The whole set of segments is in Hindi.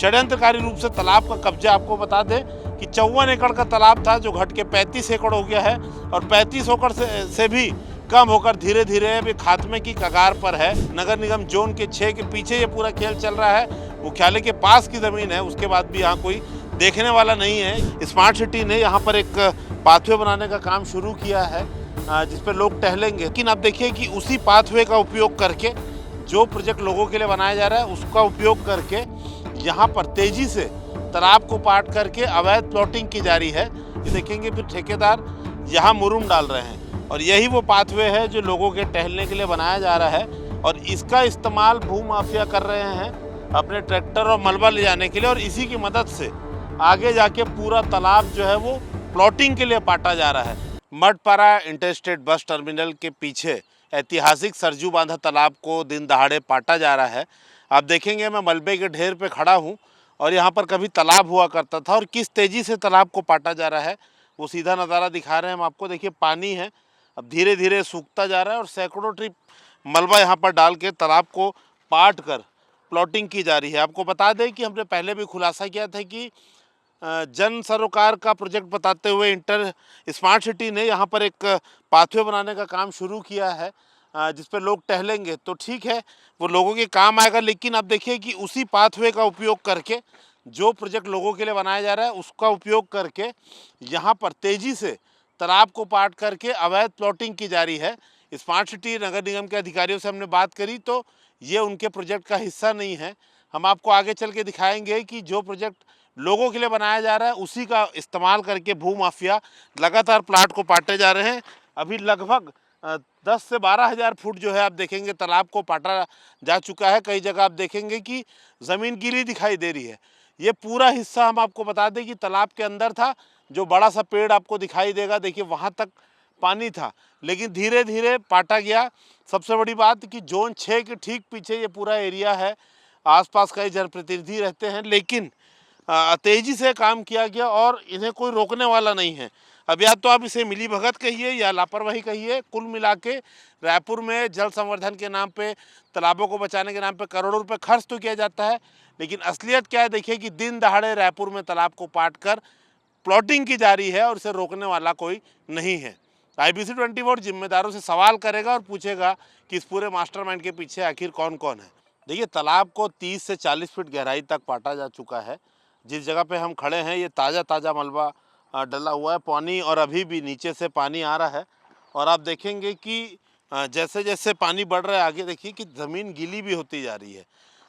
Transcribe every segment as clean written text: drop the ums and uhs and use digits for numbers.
षड्यंत्रकारी रूप से तालाब का कब्जा। आपको बता दें कि 54 एकड़ का तालाब था जो घट के 35 एकड़ हो गया है और 35 एकड़ से भी कम होकर धीरे धीरे अभी खात्मे की कगार पर है। नगर निगम जोन के 6 के पीछे ये पूरा खेल चल रहा है। मुख्यालय के पास की ज़मीन है, उसके बाद भी यहाँ कोई देखने वाला नहीं है। स्मार्ट सिटी ने यहाँ पर एक पाथवे बनाने का काम शुरू किया है जिस पर लोग टहलेंगे, लेकिन आप देखिए कि उसी पाथवे का उपयोग करके जो प्रोजेक्ट लोगों के लिए बनाया जा रहा है उसका उपयोग करके यहाँ पर तेजी से तालाब को पाट करके अवैध प्लॉटिंग की जा रही है। ये देखेंगे फिर ठेकेदार यहाँ मुरुम डाल रहे हैं और यही वो पाथवे है जो लोगों के टहलने के लिए बनाया जा रहा है और इसका इस्तेमाल भू माफिया कर रहे हैं अपने ट्रैक्टर और मलबा ले जाने के लिए और इसी की मदद से आगे जाके पूरा तालाब जो है वो प्लॉटिंग के लिए पाटा जा रहा है। मठपारा इंटरस्टेट बस टर्मिनल के पीछे ऐतिहासिक सरजू बांधा तालाब को दिन दहाड़े पाटा जा रहा है। आप देखेंगे मैं मलबे के ढेर पे खड़ा हूँ और यहाँ पर कभी तालाब हुआ करता था और किस तेज़ी से तालाब को पाटा जा रहा है वो सीधा नज़ारा दिखा रहे हैं हम आपको। देखिए पानी है, अब धीरे धीरे सूखता जा रहा है और सैकड़ों ट्रिप मलबा यहाँ पर डाल के तालाब को पाट कर प्लॉटिंग की जा रही है। आपको बता दें कि हमने पहले भी खुलासा किया था कि जन सरोकार का प्रोजेक्ट बताते हुए स्मार्ट सिटी ने यहाँ पर एक पाथवे बनाने का काम शुरू किया है जिस पर लोग टहलेंगे तो ठीक है, वो लोगों के काम आएगा। लेकिन आप देखिए कि उसी पाथवे का उपयोग करके जो प्रोजेक्ट लोगों के लिए बनाया जा रहा है उसका उपयोग करके यहाँ पर तेज़ी से तालाब को पाट करके अवैध प्लॉटिंग की जा रही है। स्मार्ट सिटी नगर निगम के अधिकारियों से हमने बात करी तो ये उनके प्रोजेक्ट का हिस्सा नहीं है। हम आपको आगे चल के दिखाएंगे कि जो प्रोजेक्ट लोगों के लिए बनाया जा रहा है उसी का इस्तेमाल करके भू माफिया लगातार प्लाट को पाटे जा रहे हैं। अभी लगभग 10 से 12 हज़ार फुट जो है आप देखेंगे तालाब को पाटा जा चुका है। कई जगह आप देखेंगे कि ज़मीन गीली दिखाई दे रही है। ये पूरा हिस्सा हम आपको बता दें कि तालाब के अंदर था। जो बड़ा सा पेड़ आपको दिखाई देगा, देखिए वहाँ तक पानी था, लेकिन धीरे धीरे पाटा गया। सबसे बड़ी बात कि जोन 6 के ठीक पीछे ये पूरा एरिया है, आसपास कई जनप्रतिनिधि रहते हैं, लेकिन तेज़ी से काम किया गया और इन्हें कोई रोकने वाला नहीं है। अब या तो आप इसे मिलीभगत कहिए या लापरवाही कहिए, कुल मिला के रायपुर में जल संवर्धन के नाम पे, तालाबों को बचाने के नाम पे करोड़ों रुपए खर्च तो किया जाता है, लेकिन असलियत क्या है देखिए कि दिन दहाड़े रायपुर में तालाब को पाट कर प्लॉटिंग की जा रही है और इसे रोकने वाला कोई नहीं है। IBC 24 जिम्मेदारों से सवाल करेगा और पूछेगा कि इस पूरे मास्टरमाइंड के पीछे आखिर कौन कौन है। देखिए तालाब को 30 से 40 फीट गहराई तक पाटा जा चुका है। जिस जगह पे हम खड़े हैं ये ताज़ा मलबा डला हुआ है पानी और अभी भी नीचे से पानी आ रहा है और आप देखेंगे कि जैसे जैसे पानी बढ़ रहा है आगे देखिए कि ज़मीन गीली भी होती जा रही है।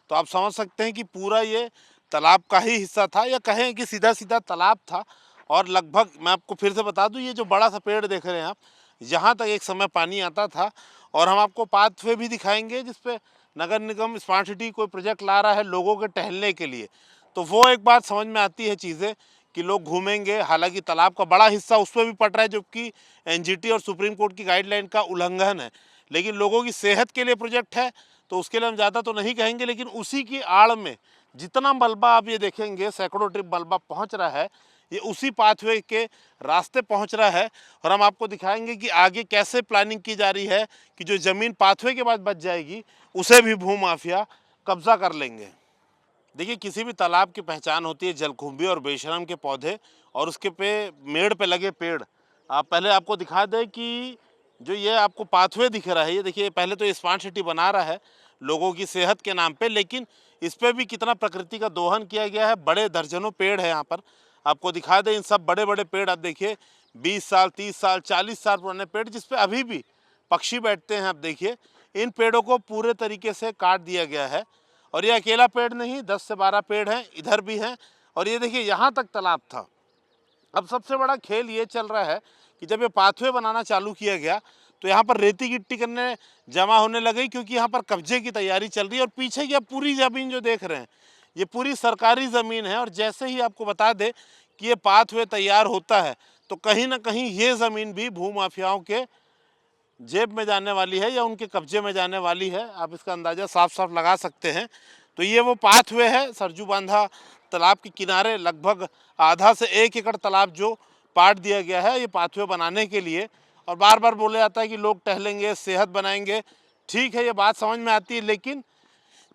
तो आप समझ सकते हैं कि पूरा ये तालाब का ही हिस्सा था या कहें कि सीधा सीधा तालाब था। और लगभग मैं आपको फिर से बता दूं, ये जो बड़ा सा पेड़ देख रहे हैं आप, यहाँ तक एक समय पानी आता था। और हम आपको पाथवे भी दिखाएंगे जिसपे नगर निगम स्मार्ट सिटी कोई प्रोजेक्ट ला रहा है लोगों के टहलने के लिए, तो वो एक बात समझ में आती है चीज़ें कि लोग घूमेंगे। हालांकि तालाब का बड़ा हिस्सा उस पर भी पड़ रहा है जबकि NGT और सुप्रीम कोर्ट की गाइडलाइन का उल्लंघन है, लेकिन लोगों की सेहत के लिए प्रोजेक्ट है तो उसके लिए हम ज़्यादा तो नहीं कहेंगे। लेकिन उसी की आड़ में जितना मलबा आप ये देखेंगे, सैकड़ों ट्रिप मलबा पहुँच रहा है, ये उसी पाथवे के रास्ते पहुंच रहा है। और हम आपको दिखाएंगे कि आगे कैसे प्लानिंग की जा रही है कि जो ज़मीन पाथवे के बाद बच जाएगी उसे भी भू माफिया कब्जा कर लेंगे। देखिए किसी भी तालाब की पहचान होती है जलकुंभी और बेशरम के पौधे और उसके पे मेड़ पे लगे पेड़। आप पहले आपको दिखा दें कि जो ये आपको पाथवे दिख रहा है, ये देखिए पहले तो ये स्मार्ट सिटी बना रहा है लोगों की सेहत के नाम पे, लेकिन इस पर भी कितना प्रकृति का दोहन किया गया है। बड़े दर्जनों पेड़ है यहाँ पर, आपको दिखा दें इन सब बड़े बड़े पेड़ आप देखिए 20 साल 30 साल 40 साल पुराने पेड़ जिस पे अभी भी पक्षी बैठते हैं। आप देखिए इन पेड़ों को पूरे तरीके से काट दिया गया है और ये अकेला पेड़ नहीं, 10 से 12 पेड़ हैं, इधर भी हैं और ये देखिए यहाँ तक तालाब था। अब सबसे बड़ा खेल ये चल रहा है कि जब ये पाथवे बनाना चालू किया गया तो यहाँ पर रेती गिट्टी करने जमा होने लगी क्योंकि यहाँ पर कब्जे की तैयारी चल रही है। और पीछे की पूरी ज़मीन जो देख रहे हैं ये पूरी सरकारी ज़मीन है और जैसे ही आपको बता दें कि ये पाथवे तैयार होता है तो कहीं ना कहीं ये ज़मीन भी भू माफियाओं के जेब में जाने वाली है या उनके कब्जे में जाने वाली है। आप इसका अंदाज़ा साफ साफ लगा सकते हैं। तो ये वो पाथवे है सरजू बांधा तालाब के किनारे, लगभग आधा से 1 एकड़ तालाब जो पाट दिया गया है ये पाथवे बनाने के लिए। और बार बार बोला जाता है कि लोग टहलेंगे, सेहत बनाएंगे, ठीक है ये बात समझ में आती है, लेकिन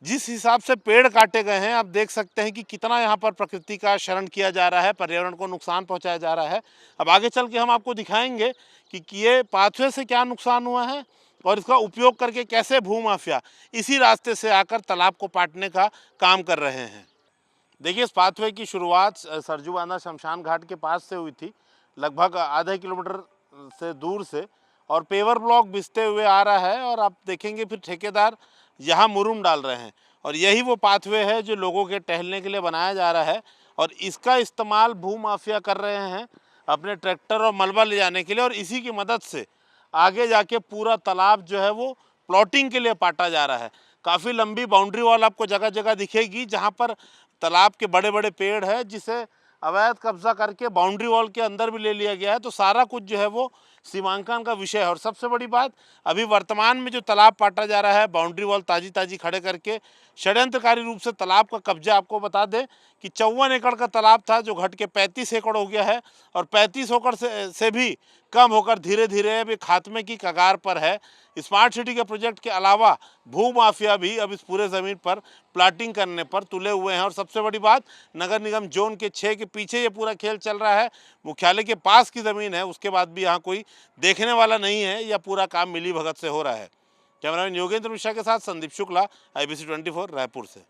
जिस हिसाब से पेड़ काटे गए हैं, आप देख सकते हैं कि कितना यहाँ पर प्रकृति का शरण किया जा रहा है, पर्यावरण को नुकसान पहुँचाया जा रहा है। अब आगे चल के हम आपको दिखाएंगे कि ये पाथवे से क्या नुकसान हुआ है और इसका उपयोग करके कैसे भूमाफिया इसी रास्ते से आकर तालाब को पाटने का काम कर रहे हैं। देखिए, इस पाथवे की शुरुआत सरजू बांधा शमशान घाट के पास से हुई थी, लगभग आधे किलोमीटर से दूर से, और पेवर ब्लॉक बिछते हुए आ रहा है। और आप देखेंगे फिर ठेकेदार यहाँ मुरुम डाल रहे हैं और यही वो पाथवे है जो लोगों के टहलने के लिए बनाया जा रहा है। और इसका इस्तेमाल भूमाफिया कर रहे हैं अपने ट्रैक्टर और मलबा ले जाने के लिए, और इसी की मदद से आगे जाके पूरा तालाब जो है वो प्लॉटिंग के लिए पाटा जा रहा है। काफ़ी लंबी बाउंड्री वॉल आपको जगह जगह दिखेगी जहाँ पर तालाब के बड़े बड़े पेड़ है जिसे अवैध कब्जा करके बाउंड्री वॉल के अंदर भी ले लिया गया है। तो सारा कुछ जो है वो सीमांकन का विषय है। और सबसे बड़ी बात, अभी वर्तमान में जो तालाब पाटा जा रहा है बाउंड्री वॉल ताजी ताजी खड़े करके, षड्यंत्रकारी रूप से तालाब का कब्जा, आपको बता दें कि 54 एकड़ का तालाब था जो घट के 35 एकड़ हो गया है। और 35 एकड़ से भी कम होकर धीरे धीरे अब खात्मे की कगार पर है। स्मार्ट सिटी के प्रोजेक्ट के अलावा भूमाफिया भी अब इस पूरे ज़मीन पर प्लाटिंग करने पर तुले हुए हैं। और सबसे बड़ी बात, नगर निगम जोन के 6 के पीछे ये पूरा खेल चल रहा है। मुख्यालय के पास की ज़मीन है, उसके बाद भी यहाँ कोई देखने वाला नहीं है। यह पूरा काम मिली भगत से हो रहा है। कैमरामैन योगेंद्र मिश्रा के साथ संदीप शुक्ला, IBC 24 रायपुर से।